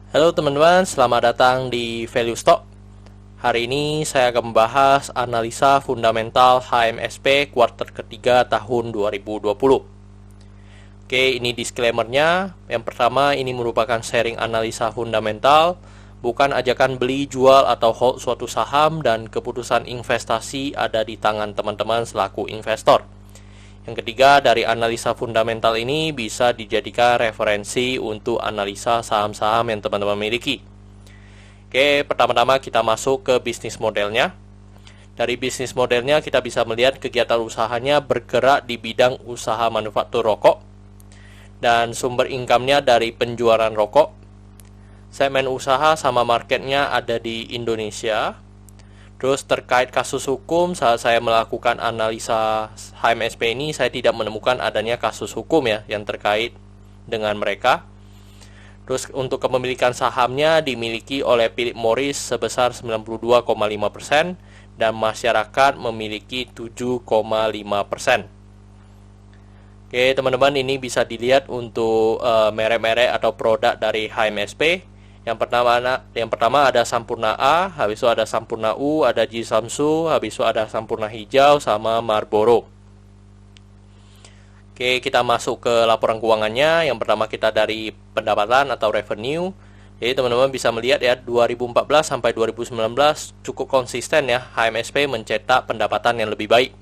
Halo teman-teman, selamat datang di Value Stock. Hari ini saya akan membahas analisa fundamental HMSP kuartal ketiga tahun 2020. Oke, ini disclaimer-nya. Yang pertama, ini merupakan sharing analisa fundamental, bukan ajakan beli, jual, atau hold suatu saham, dan keputusan investasi ada di tangan teman-teman selaku investor. Yang ketiga, dari analisa fundamental ini bisa dijadikan referensi untuk analisa saham-saham yang teman-teman miliki. Oke, pertama-tama kita masuk ke bisnis modelnya. Dari bisnis modelnya kita bisa melihat kegiatan usahanya bergerak di bidang usaha manufaktur rokok dan sumber income-nya dari penjualan rokok. Segmen usaha sama marketnya ada di Indonesia. Terus terkait kasus hukum, saat saya melakukan analisa HMSP ini, saya tidak menemukan adanya kasus hukum ya yang terkait dengan mereka. Terus untuk kepemilikan sahamnya dimiliki oleh Philip Morris sebesar 92,5% dan masyarakat memiliki 7,5%. Oke teman-teman, ini bisa dilihat untuk merek-merek atau produk dari HMSP. Yang pertama ada Sampurna A, habis itu ada Sampurna U, ada Jisamsu, habis itu ada Sampurna Hijau sama Marlboro. Oke, kita masuk ke laporan keuangannya. Yang pertama kita dari pendapatan atau revenue. Jadi teman-teman bisa melihat ya, 2014 sampai 2019 cukup konsisten ya HMSP mencetak pendapatan yang lebih baik.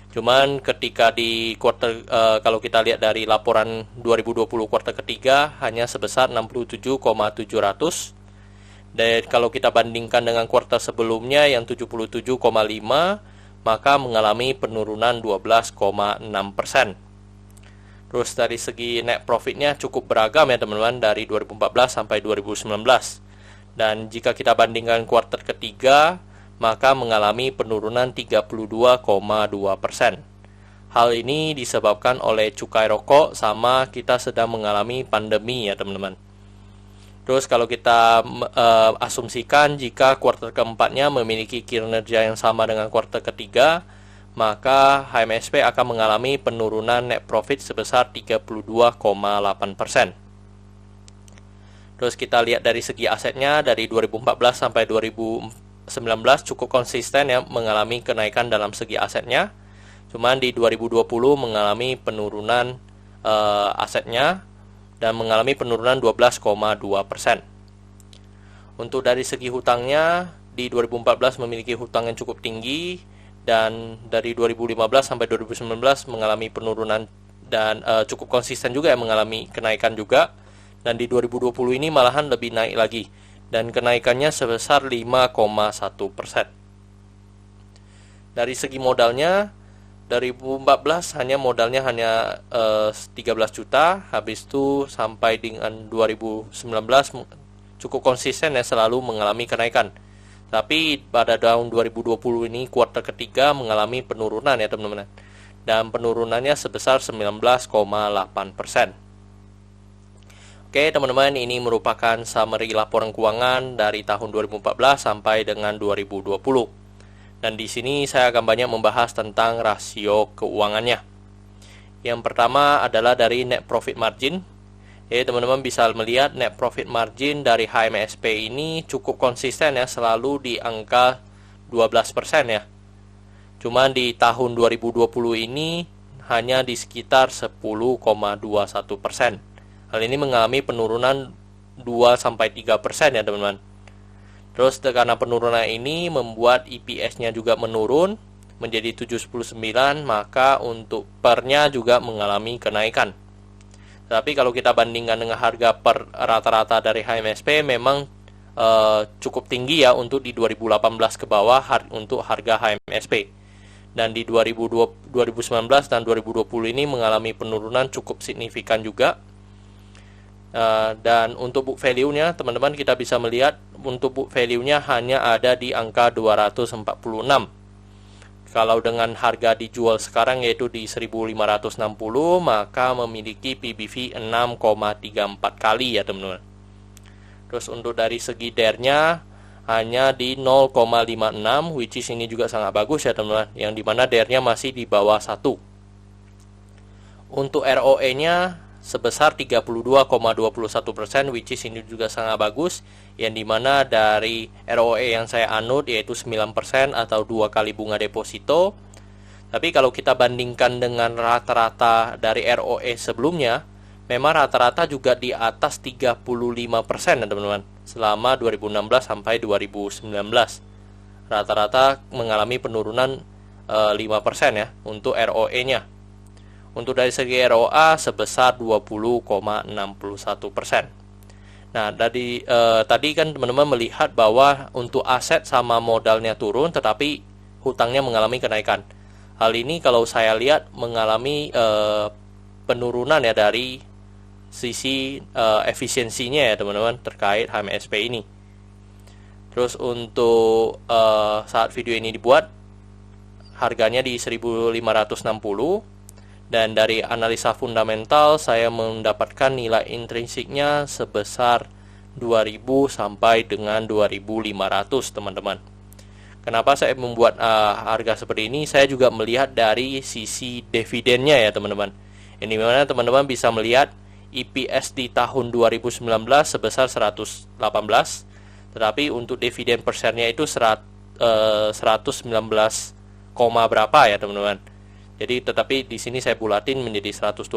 Cuman ketika di kuartal kalau kita lihat dari laporan 2020 kuartal ketiga hanya sebesar 67,700. Dan kalau kita bandingkan dengan kuartal sebelumnya yang 77,5, maka mengalami penurunan 12,6%. Terus dari segi net profitnya cukup beragam ya teman-teman dari 2014 sampai 2019. Dan jika kita bandingkan kuartal ketiga, maka mengalami penurunan 32,2%. Hal ini disebabkan oleh cukai rokok sama kita sedang mengalami pandemi ya teman-teman. Terus kalau kita asumsikan jika kuartal keempatnya memiliki kinerja yang sama dengan kuartal ketiga, maka HMSP akan mengalami penurunan net profit sebesar 32,8%. Terus kita lihat dari segi asetnya dari 2014 sampai 2019 cukup konsisten ya mengalami kenaikan dalam segi asetnya. Cuman di 2020 mengalami penurunan asetnya dan mengalami penurunan 12,2%. Untuk dari segi hutangnya di 2014 memiliki hutang yang cukup tinggi dan dari 2015 sampai 2019 mengalami penurunan dan cukup konsisten juga ya mengalami kenaikan juga. Dan di 2020 ini malahan lebih naik lagi dan kenaikannya sebesar 5,1%. Dari segi modalnya, dari 2014 modalnya hanya 13 juta, habis itu sampai dengan 2019 cukup konsisten ya selalu mengalami kenaikan. Tapi pada tahun 2020 ini kuartal ketiga mengalami penurunan ya teman-teman. Dan penurunannya sebesar 19,8%. Oke teman-teman, ini merupakan summary laporan keuangan dari tahun 2014 sampai dengan 2020. Dan di sini saya akan banyak membahas tentang rasio keuangannya. Yang pertama adalah dari net profit margin. Jadi teman-teman bisa melihat net profit margin dari HMSP ini cukup konsisten ya, selalu di angka 12% ya. Cuman di tahun 2020 ini hanya di sekitar 10,21%. Hal ini mengalami penurunan 2-3% ya teman-teman. Terus karena penurunan ini membuat EPS-nya juga menurun menjadi 7,9, maka untuk pernya juga mengalami kenaikan. Tapi kalau kita bandingkan dengan harga per rata-rata dari HMSP memang cukup tinggi ya untuk di 2018 ke bawah untuk harga HMSP. Dan di 2019 dan 2020 ini mengalami penurunan cukup signifikan juga. Dan untuk book value-nya teman-teman kita bisa melihat untuk book value-nya hanya ada di angka 246. Kalau dengan harga dijual sekarang yaitu di 1560, maka memiliki PBV 6,34 kali ya teman-teman. Terus untuk dari segi DER-nya hanya di 0,56, which is ini juga sangat bagus ya teman-teman, yang dimana DER-nya masih di bawah 1. Untuk ROE-nya sebesar 32,21%, which is ini juga sangat bagus, yang dimana dari ROE yang saya anut yaitu 9% atau 2 kali bunga deposito. Tapi kalau kita bandingkan dengan rata-rata dari ROE sebelumnya, memang rata-rata juga di atas 35% ya teman-teman, selama 2016 sampai 2019. Rata-rata mengalami penurunan 5% ya untuk ROE-nya. Untuk dari segi ROA sebesar 20,61%. Nah, tadi kan teman-teman melihat bahwa untuk aset sama modalnya turun, tetapi hutangnya mengalami kenaikan. Hal ini kalau saya lihat mengalami penurunan ya dari sisi efisiensinya ya teman-teman terkait HMSP ini. Terus untuk saat video ini dibuat, harganya di 1560, dan dari analisa fundamental saya mendapatkan nilai intrinsiknya sebesar 2000 sampai dengan 2500 teman-teman. Kenapa saya membuat harga seperti ini? Saya juga melihat dari sisi dividennya ya teman-teman. Ini mana teman-teman bisa melihat EPS di tahun 2019 sebesar 118, tetapi untuk dividen per share-nya itu 119, berapa ya teman-teman. Jadi tetapi di sini saya bulatin menjadi 120,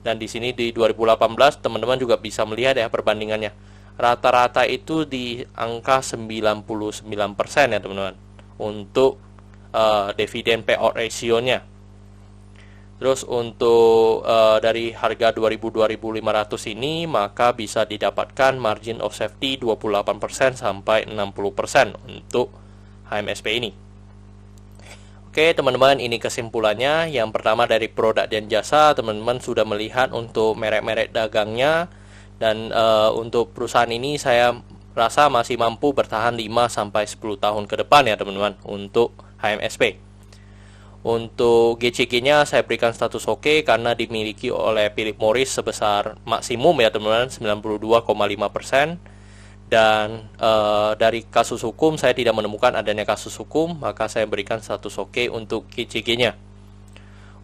dan di sini di 2018 teman-teman juga bisa melihat ya perbandingannya. Rata-rata itu di angka 99% ya teman-teman untuk dividen payout ratio-nya. Terus untuk dari harga 2.500 ini maka bisa didapatkan margin of safety 28% sampai 60% untuk HMSP ini. Oke teman-teman, ini kesimpulannya. Yang pertama dari produk dan jasa, teman-teman sudah melihat untuk merek-merek dagangnya, dan untuk perusahaan ini saya rasa masih mampu bertahan 5-10 tahun ke depan ya teman-teman untuk HMSP. Untuk GCG-nya saya berikan status oke karena dimiliki oleh Philip Morris sebesar maksimum ya teman-teman 92,5%. Dan dari kasus hukum saya tidak menemukan adanya kasus hukum, maka saya berikan status oke untuk GCG-nya.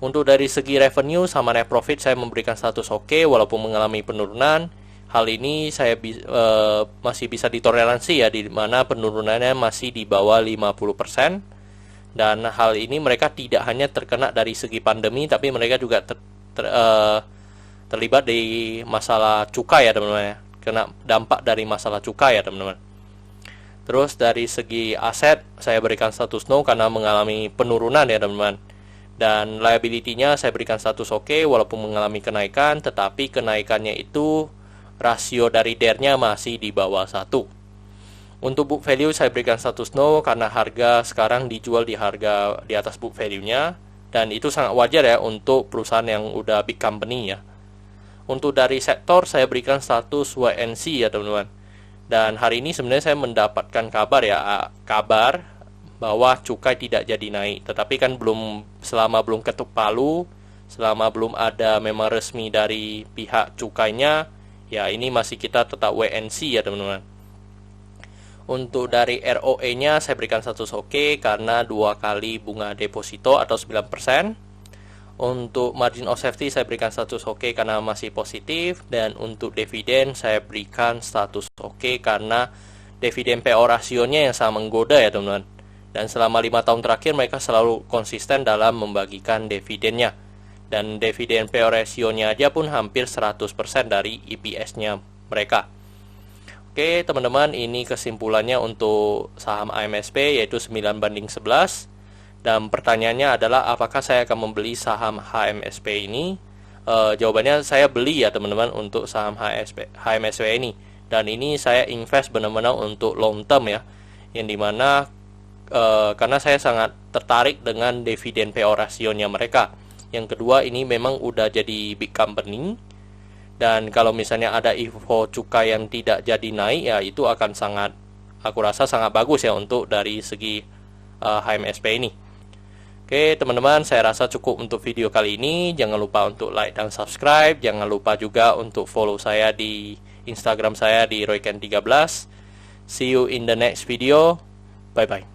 Untuk dari segi revenue sama net profit saya memberikan status oke walaupun mengalami penurunan. Hal ini saya masih bisa ditoleransi ya, di mana penurunannya masih di bawah 50%. Dan hal ini mereka tidak hanya terkena dari segi pandemi, tapi mereka juga terlibat di masalah cukai ya teman-teman ya, kena dampak dari masalah cukai ya teman-teman. Terus dari segi aset saya berikan status no karena mengalami penurunan ya teman-teman. Dan liability-nya saya berikan status oke walaupun mengalami kenaikan, tetapi kenaikannya itu rasio dari DER-nya masih di bawah 1. Untuk book value saya berikan status no karena harga sekarang dijual di harga di atas book value-nya, dan itu sangat wajar ya untuk perusahaan yang udah big company ya. Untuk dari sektor saya berikan status WNC ya teman-teman. Dan hari ini sebenarnya saya mendapatkan kabar bahwa cukai tidak jadi naik, tetapi kan selama belum ketuk palu, selama belum ada memang resmi dari pihak cukainya, ya ini masih kita tetap WNC ya teman-teman. Untuk dari ROE-nya saya berikan status oke karena 2 kali bunga deposito atau 9%. Untuk margin of safety saya berikan status oke karena masih positif. Dan untuk dividen saya berikan status oke karena dividen PO rasionya yang sangat menggoda ya teman-teman. Dan selama 5 tahun terakhir mereka selalu konsisten dalam membagikan dividennya. Dan dividen PO rasionya aja pun hampir 100% dari EPS-nya mereka. Oke teman-teman, ini kesimpulannya untuk saham HMSP yaitu 9/11. Dan pertanyaannya adalah apakah saya akan membeli saham HMSP ini? Jawabannya saya beli ya teman-teman untuk saham HMSP ini. Dan ini saya invest benar-benar untuk long term ya, yang dimana karena saya sangat tertarik dengan dividen PO rasionya mereka. Yang kedua, ini memang udah jadi big company, dan kalau misalnya ada info cukai yang tidak jadi naik ya itu akan aku rasa sangat bagus ya untuk dari segi HMSP ini. Oke teman-teman, saya rasa cukup untuk video kali ini. Jangan lupa untuk like dan subscribe. Jangan lupa juga untuk follow saya di Instagram saya di royken13. See you in the next video. Bye bye.